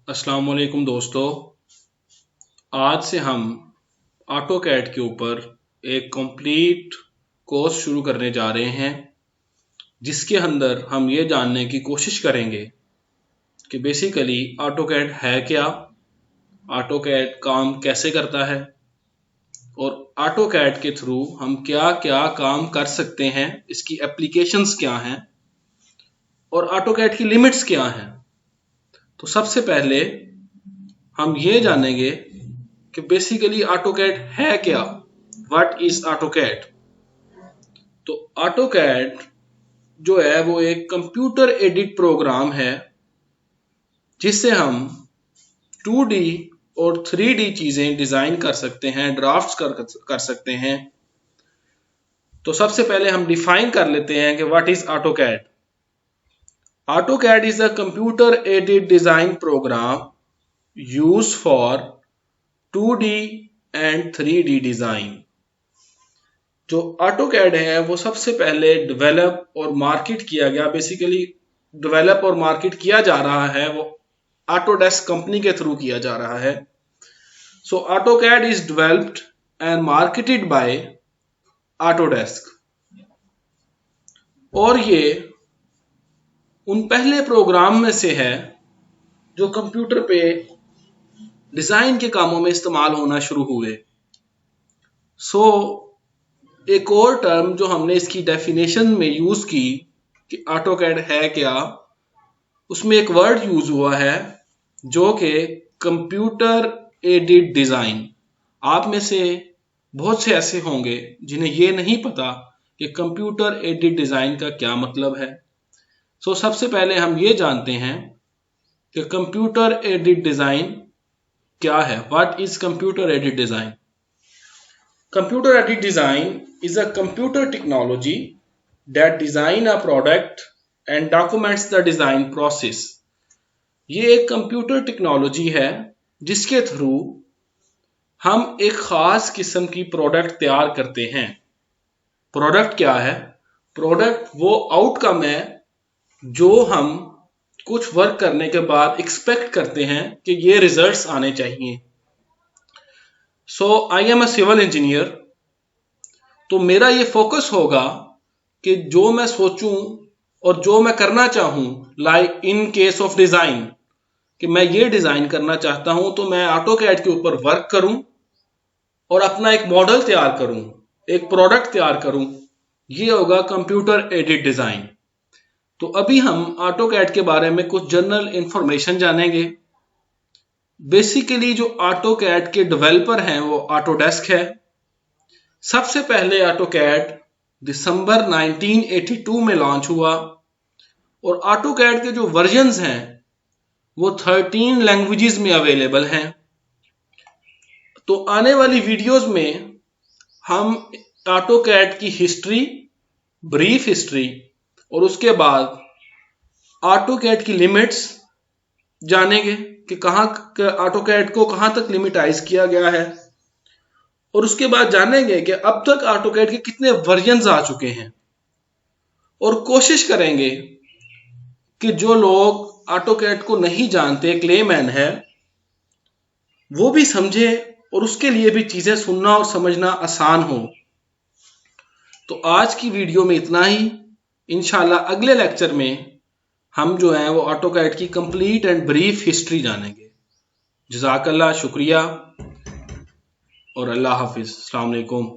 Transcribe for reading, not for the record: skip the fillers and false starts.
अस्सलाम वालेकुम दोस्तों। आज से हम ऑटोकैड के ऊपर एक कंप्लीट कोर्स शुरू करने जा रहे हैं, जिसके अंदर हम ये जानने की कोशिश करेंगे कि बेसिकली ऑटोकैड है क्या, ऑटोकैड काम कैसे करता है और ऑटोकैड के थ्रू हम क्या क्या काम कर सकते हैं, इसकी एप्लीकेशंस क्या हैं और ऑटोकैड की लिमिट्स क्या हैं। तो सबसे पहले हम ये जानेंगे कि बेसिकली ऑटोकैड है क्या, व्हाट इज ऑटोकैड। तो ऑटोकैड जो है वो एक कंप्यूटर एडिट प्रोग्राम है जिससे हम 2D और 3D चीजें डिजाइन कर सकते हैं, ड्राफ्ट्स कर सकते हैं। तो सबसे पहले हम डिफाइन कर लेते हैं कि what is AutoCAD. AutoCAD is a computer edit design program used for 2D and 3D design. जो ऑटोकैड है वो सबसे पहले डेवलप और मार्केट किया गया, बेसिकली डेवलप और मार्केट किया जा रहा है वो ऑटोडेस्क कंपनी के थ्रू किया जा रहा है। So AutoCAD is developed and marketed by Autodesk, और ये उन पहले प्रोग्राम में से है जो कंप्यूटर पे डिजाइन के कामों में इस्तेमाल होना शुरू हुए। एक और टर्म जो हमने इसकी डेफिनेशन में यूज की कि ऑटोकैड है क्या, उसमें एक वर्ड यूज हुआ है जो कि कंप्यूटर एडिट डिजाइन। आप में से बहुत से ऐसे होंगे जिन्हें ये नहीं पता कि कंप्यूटर एडिट डिजाइन का क्या मतलब है। सबसे पहले हम ये जानते हैं कि कंप्यूटर एडिट डिजाइन क्या है। What is computer edit design? Computer aided design is a computer technology that design a product and documents the design process. ये एक कंप्यूटर टेक्नोलॉजी है जिसके थ्रू हम एक खास किस्म की प्रोडक्ट तैयार करते हैं। प्रोडक्ट क्या है? प्रोडक्ट वो आउटकम है जो हम कुछ वर्क करने के बाद एक्सपेक्ट करते हैं कि ये रिजल्ट्स आने चाहिए। I am a civil engineer, तो मेरा ये फोकस होगा कि जो मैं सोचूं और जो मैं करना चाहूं, like in case of design, कि मैं ये डिजाइन करना चाहता हूं तो मैं ऑटोकैड के ऊपर वर्क करूं और अपना एक मॉडल तैयार करूं, एक प्रोडक्ट तैयार करूं। ये होगा कंप्यूटर एडिट डिजाइन। तो अभी हम ऑटोकैड के बारे में कुछ जनरल इंफॉर्मेशन जानेंगे। बेसिकली जो ऑटोकैड के डेवलपर हैं वो ऑटोडेस्क है। सबसे पहले ऑटोकैड दिसंबर 1982 में लॉन्च हुआ और ऑटोकैड के जो वर्जन्स हैं वो 13 लैंग्वेजेस में अवेलेबल हैं। तो आने वाली वीडियोस में हम ऑटोकैड की हिस्ट्री, ब्रीफ हिस्ट्री, और उसके बाद ऑटोकैड की लिमिट्स जानेंगे कि कहाँ ऑटोकैड को कहाँ तक लिमिटाइज किया गया है, और उसके बाद जानेंगे कि अब तक ऑटोकैड के कितने वर्जन्स आ चुके हैं, और कोशिश करेंगे कि जो लोग ऑटोकैड को नहीं जानते, क्लेमैन है, वो भी समझे और उसके लिए भी चीजें सुनना और समझना आसान हो। तो आज की वीडियो में इतना ही। इंशाल्लाह अगले लेक्चर में हम जो है वो ऑटोकैड की कंप्लीट एंड ब्रीफ हिस्ट्री जानेंगे। जज़ाकल्लाह, शुक्रिया और अल्लाह हाफिज। अस्सलाम वालेकुम।